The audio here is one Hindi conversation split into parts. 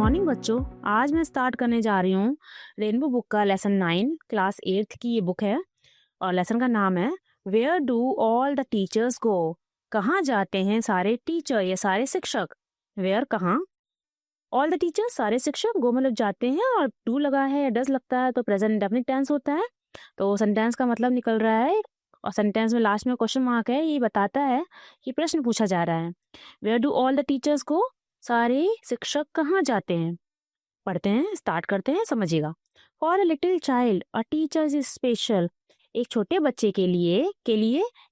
मॉर्निंग बच्चों। आज मैं स्टार्ट करने जा रही हूँ रेनबो बुक का लेसन 9 क्लास 8th की ये बुक है। और लेसन का नाम है where do all the teachers go. कहाँ जाते हैं सारे टीचर या सारे शिक्षक। वेयर कहाँ, ऑल द टीचर्स सारे शिक्षक, गो मतलब जाते हैं और डू लगा है, डज लगता है तो प्रेजेंट डेफिनिट टेंस होता है। तो सेंटेंस का मतलब निकल रहा है और सेंटेंस में लास्ट में क्वेश्चन मार्क है, ये बताता है कि प्रश्न पूछा जा रहा है। Where do all the teachers go, सारे शिक्षक कहाँ जाते हैं। पढ़ते हैं, स्टार्ट करते हैं, समझिएगा। For a little child a teacher is special. एक छोटे बच्चे के लिए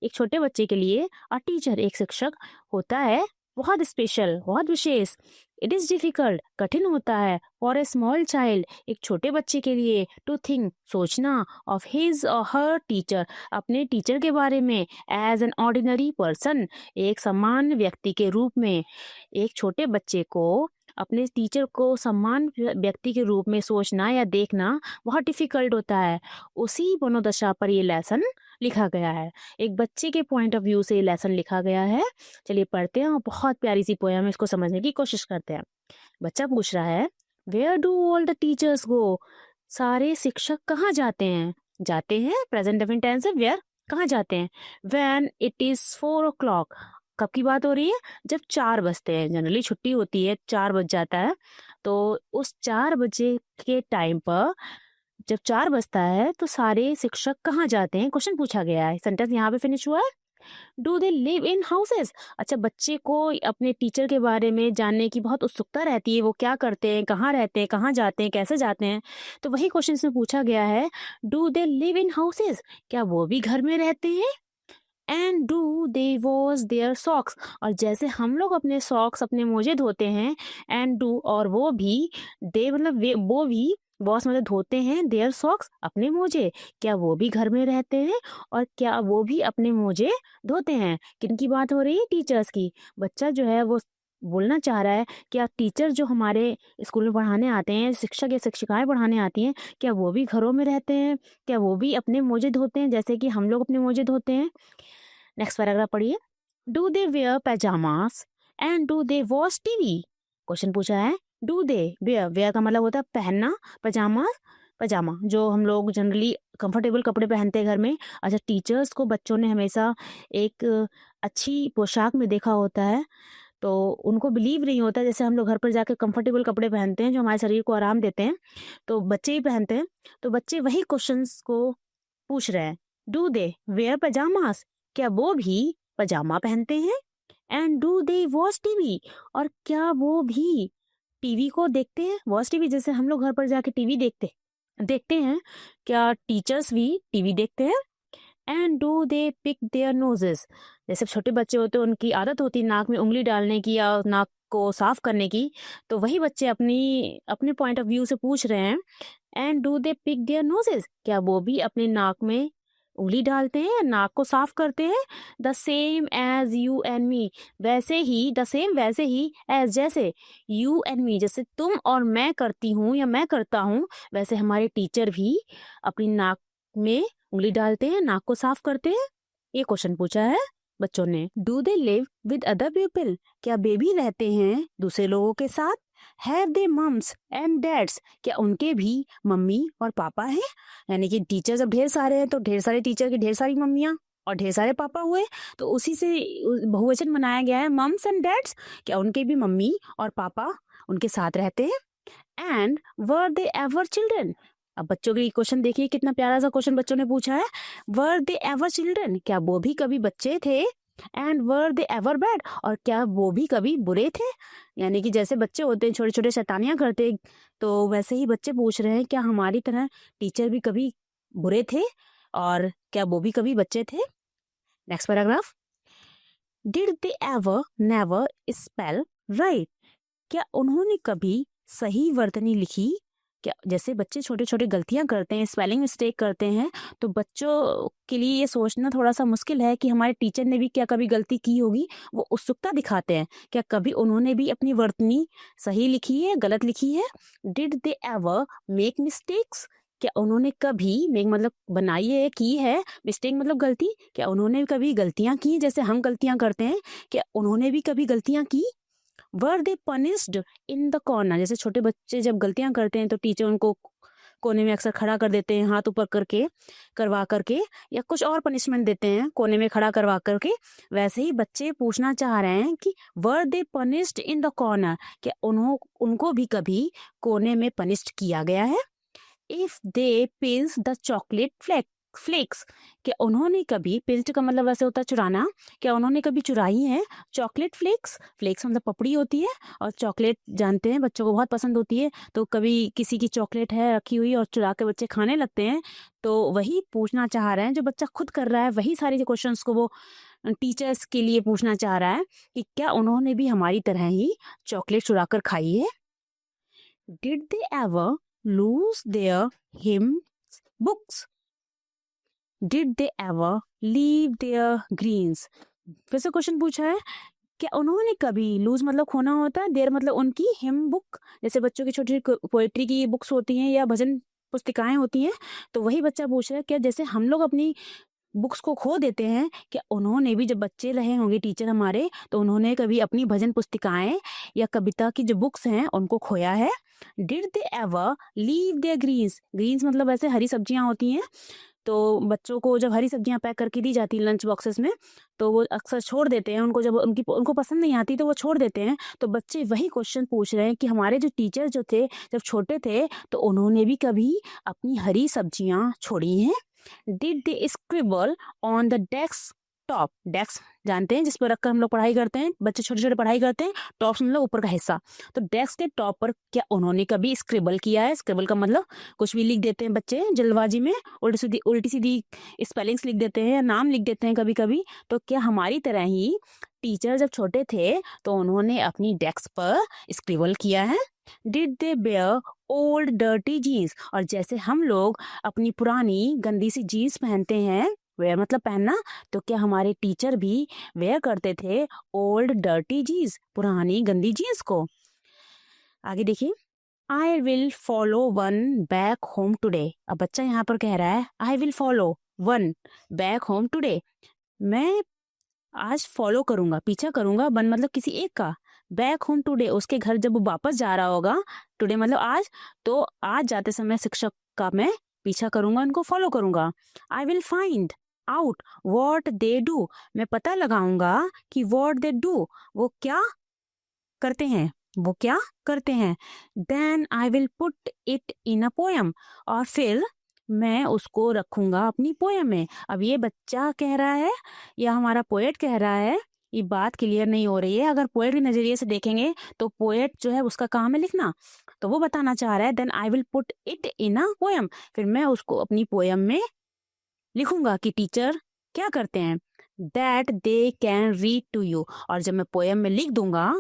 एक छोटे बच्चे के लिए अ टीचर एक शिक्षक होता है बहुत स्पेशल, बहुत विशेष। इट इज डिफिकल्ट कठिन होता है। फॉर ए स्मॉल चाइल्ड एक छोटे बच्चे के लिए टू थिंक सोचना ऑफ हिज और हर टीचर अपने टीचर के बारे में एज एन ऑर्डिनरी पर्सन एक सामान्य व्यक्ति के रूप में। एक छोटे बच्चे को अपने टीचर को सम्मान व्यक्ति के रूप में सोचना या देखना बहुत डिफिकल्ट होता है। उसी मनोदशा पर ये लेसन लिखा गया है। एक बच्चे के पॉइंट ऑफ व्यू से ये लेसन लिखा गया है। चलिए पढ़ते हैं और बहुत प्यारी सी पोयम है, इसको समझने की कोशिश करते हैं। बच्चा पूछ रहा है where do all the teachers go, सारे शिक्षक कहाँ जाते हैं। जाते हैं प्रेजेंट डेफिनिट टेंस है, वेयर कहाँ जाते हैं। व्हेन इट इज 4 o'clock, कब की बात हो रही है, जब 4 बजते हैं। जनरली छुट्टी होती है, 4 बज जाता है। तो उस 4 बजे के टाइम पर जब 4 बजता है तो सारे शिक्षक कहाँ जाते हैं, क्वेश्चन पूछा गया है। सेंटेंस यहाँ पे फिनिश हुआ है। Do they live in houses. अच्छा, बच्चे को अपने टीचर के बारे में जानने की बहुत उत्सुकता रहती है, वो क्या करते हैं, कहाँ रहते हैं, कहाँ जाते हैं, कैसे जाते हैं। तो वही क्वेश्चन में पूछा गया है, do they live in houses, क्या वो भी घर में रहते हैं। And do they wash their socks, और जैसे हम लोग अपने सॉक्स अपने मोजे धोते हैं, एंड डू और वो भी, दे मतलब वो भी, वॉश मतलब धोते हैं, देयर सॉक्स अपने मोजे, क्या वो भी घर में रहते हैं और क्या वो भी अपने मोजे धोते हैं। किनकी बात हो रही है, टीचर्स की। बच्चा जो है वो बोलना चाह रहा है क्या टीचर जो हमारे स्कूल में पढ़ाने आते हैं, शिक्षक या शिक्षिकाएं पढ़ाने आती हैं, क्या वो भी घरों में रहते हैं, क्या वो भी अपने मोजे धोते हैं जैसे कि हम लोग अपने मोजे धोते हैं। नेक्स्ट पैराग्राफ पढ़िए। Do they wear pyjamas and do they watch TV. Question पूछा है डू दे वेयर, वेयर का मतलब होता है पहनना, पजामा पजामा जो हम लोग जनरली कंफर्टेबल कपड़े पहनते हैं घर में। अच्छा, टीचर्स को बच्चों ने हमेशा एक अच्छी पोशाक में देखा होता है, तो उनको बिलीव नहीं होता जैसे हम लोग घर पर जाकर कंफर्टेबल कपड़े पहनते हैं जो हमारे शरीर को आराम देते हैं, तो बच्चे ही पहनते हैं। तो बच्चे वही क्वेश्चंस को पूछ रहे हैं। डू दे वेयर पजामास, क्या वो भी पजामा पहनते हैं। And do they watch TV, और क्या वो भी टीवी को देखते हैं। वॉच टीवी जैसे हम लोग घर पर जाके टीवी देखते हैं, क्या टीचर्स भी टीवी देखते हैं। And do they pick their noses, जैसे छोटे बच्चे होते हैं उनकी आदत होती है नाक में उंगली डालने की या नाक को साफ करने की, तो वही बच्चे अपने पॉइंट ऑफ व्यू से पूछ रहे हैं। And do they pick their noses, क्या वो भी अपने नाक में उंगली डालते हैं, नाक को साफ करते हैं। The same as you and me, वैसे ही, द सेम वैसे ही, एज जैसे, यू एंड मी जैसे तुम और मैं करती हूँ या मैं करता हूँ, वैसे हमारे टीचर भी अपनी नाक में उंगली डालते हैं, नाक को साफ करते हैं। ये क्वेश्चन पूछा है बच्चों ने। Do they live with other people, क्या बेबी रहते हैं दूसरे लोगों के साथ। Have they mums and dads, क्या उनके भी मम्मी और पापा हैं। यानी कि टीचर जब ढेर सारे हैं तो ढेर सारे टीचर की ढेर सारी मम्मियाँ और ढेर सारे पापा हुए, तो उसी से बहुवचन बनाया गया है मम्स एंड डैड्स। क्या उनके भी मम्मी और पापा उनके साथ रहते हैं। And were they ever children, अब बच्चों के लिए क्वेश्चन देखिए कितना प्यारा सा क्वेश्चन बच्चों ने पूछा है। वर दे एवर चिल्ड्रन, क्या वो भी कभी बच्चे थे। And were they ever bad, और क्या वो भी कभी बुरे थे। यानी कि जैसे बच्चे होते हैं छोटे छोटे शैतानियां करते हैं, तो वैसे ही बच्चे पूछ रहे हैं क्या हमारी तरह टीचर भी कभी बुरे थे और क्या वो भी कभी बच्चे थे। Next paragraph. Did they ever never spell right, क्या उन्होंने कभी सही वर्तनी लिखी। क्या जैसे बच्चे छोटे छोटे गलतियां करते हैं, स्पेलिंग मिस्टेक करते हैं, तो बच्चों के लिए ये सोचना थोड़ा सा मुश्किल है कि हमारे टीचर ने भी क्या कभी गलती की होगी। वो उत्सुकता दिखाते हैं, क्या कभी उन्होंने भी अपनी वर्तनी सही लिखी है, गलत लिखी है। Did they ever make mistakes, क्या उन्होंने कभी, मेक मतलब बनाई है, की है, मिस्टेक मतलब गलती, क्या उन्होंने कभी गलतियां की जैसे हम गलतियां करते हैं, क्या उन्होंने भी कभी गलतियां की। वर दे पनिश्ड इन द कॉर्नर, जैसे छोटे बच्चे जब गलतियां करते हैं तो टीचर उनको कोने में अक्सर खड़ा कर देते हैं, हाथ ऊपर करके करवा करके, या कुछ और पनिशमेंट देते हैं कोने में खड़ा करवा करके। वैसे ही बच्चे पूछना चाह रहे हैं कि वर दे पनिश्ड इन द कॉर्नर, क्या उनको भी कभी कोने में पनिश्ड किया गया है। If they pinch the chocolate flakes, क्या उन्होंने कभी, पिंच का मतलब वैसे होता है चुराना, क्या उन्होंने कभी चुराई है चॉकलेट फ्लेक्स। फ्लेक्स मतलब पपड़ी होती है, और चॉकलेट जानते हैं बच्चों को बहुत पसंद होती है, तो कभी किसी की चॉकलेट है रखी हुई और चुरा के बच्चे खाने लगते हैं। तो वही पूछना चाह रहे हैं, जो बच्चा खुद कर रहा है वही सारे जो क्वेश्चंस को वो टीचर्स के लिए पूछना चाह रहा है कि क्या उन्होंने भी हमारी तरह ही चॉकलेट चुरा कर खाई है। Did they ever lose their hymn books, did they ever leave their greens. फिर से क्वेश्चन पूछा है, क्या उन्होंने कभी, लूज मतलब खोना होता है, देयर मतलब उनकी, हिम बुक जैसे बच्चों की छोटी पोएट्री की बुक्स होती हैं या भजन पुस्तिकाएं होती हैं, तो वही बच्चा पूछ रहा है क्या जैसे हम लोग अपनी बुक्स को खो देते हैं, क्या उन्होंने भी, जब बच्चे रहे होंगे टीचर हमारे, तो उन्होंने कभी अपनी भजन पुस्तिकाएं या कविता की जो बुक्स हैं उनको खोया है। Did they ever leave their greens, greens मतलब ऐसे हरी सब्जियां होती हैं, तो बच्चों को जब हरी सब्जियां पैक करके दी जाती हैं लंच बॉक्सेस में, तो वो अक्सर छोड़ देते हैं उनको, जब उनको पसंद नहीं आती तो वो छोड़ देते हैं। तो बच्चे वही क्वेश्चन पूछ रहे हैं कि हमारे जो टीचर जो थे जब छोटे थे, तो उन्होंने भी कभी अपनी हरी सब्जियां छोड़ी हैं। Did they scribble on the desk top, desk जानते हैं जिस पर रखकर हम लोग पढ़ाई करते हैं, बच्चे छोटे छोटे पढ़ाई करते हैं, टॉप मतलब ऊपर का हिस्सा, तो डेस्क के टॉप पर क्या उन्होंने कभी स्क्रिबल किया है। स्क्रिबल का मतलब कुछ भी लिख देते हैं बच्चे जल्दबाजी में, उल्टी सीधी स्पेलिंग्स लिख देते हैं या नाम लिख देते हैं कभी कभी। तो क्या हमारी तरह ही टीचर जब छोटे थे तो उन्होंने अपनी डेस्क पर स्क्रिबल किया है। Did they wear old dirty jeans, और जैसे हम लोग अपनी पुरानी गंदी सी जीन्स पहनते हैं, वेयर मतलब पहनना, तो क्या हमारे टीचर भी वेयर करते थे ओल्ड डर्टी जीन्स, पुरानी गंदी जीन्स को। आगे देखिए, I will follow one back home today. अब बच्चा यहाँ पर कह रहा है I will follow one back home today, मैं आज फॉलो करूंगा, पीछा करूंगा, वन मतलब किसी एक का, बैक होम टुडे उसके घर जब वो वापस जा रहा होगा, टुडे मतलब आज, तो आज जाते समय शिक्षक का मैं पीछा करूंगा, उनको फॉलो करूंगा। I will find out what they do, मैं पता लगाऊंगा कि व्हाट दे डू वो क्या करते हैं, वो क्या करते हैं। Then I will put it in a poem, और फिर मैं उसको रखूंगा अपनी पोएम में। अब ये बच्चा कह रहा है या हमारा पोएट कह रहा है, ये बात क्लियर नहीं हो रही है। अगर पोएट के नजरिए से देखेंगे तो पोएट जो है उसका काम है लिखना, तो वो बताना चाह रहा है then I will put it in a poem, फिर मैं उसको अपनी पोएम में लिखूंगा कि टीचर क्या करते हैं। That they can read to you, और जब मैं पोएम में लिख दूंगा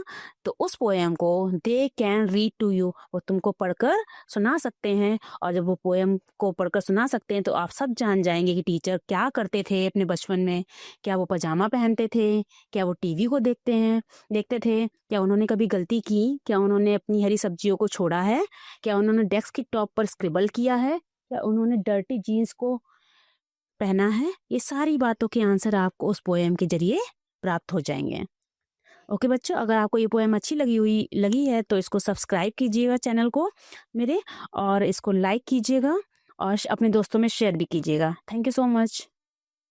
तो उस पोएम को they can read to you, वो तुमको पढ़कर सुना सकते हैं। और जब वो पोएम को पढ़कर सुना सकते हैं तो आप सब जान जाएंगे कि टीचर क्या करते थे अपने बचपन में। क्या वो पजामा पहनते थे, क्या वो टीवी को देखते थे, क्या उन्होंने कभी गलती की, क्या उन्होंने अपनी हरी सब्जियों को छोड़ा है, क्या उन्होंने डेस्क की टॉप पर स्क्रिबल किया है, क्या उन्होंने डर्टी जीन्स को पहना है। ये सारी बातों के आंसर आपको उस पोएम के जरिए प्राप्त हो जाएंगे। ओके बच्चों, अगर आपको ये पोएम अच्छी लगी है तो इसको सब्सक्राइब कीजिएगा चैनल को मेरे, और इसको लाइक कीजिएगा और अपने दोस्तों में शेयर भी कीजिएगा। Thank you so much.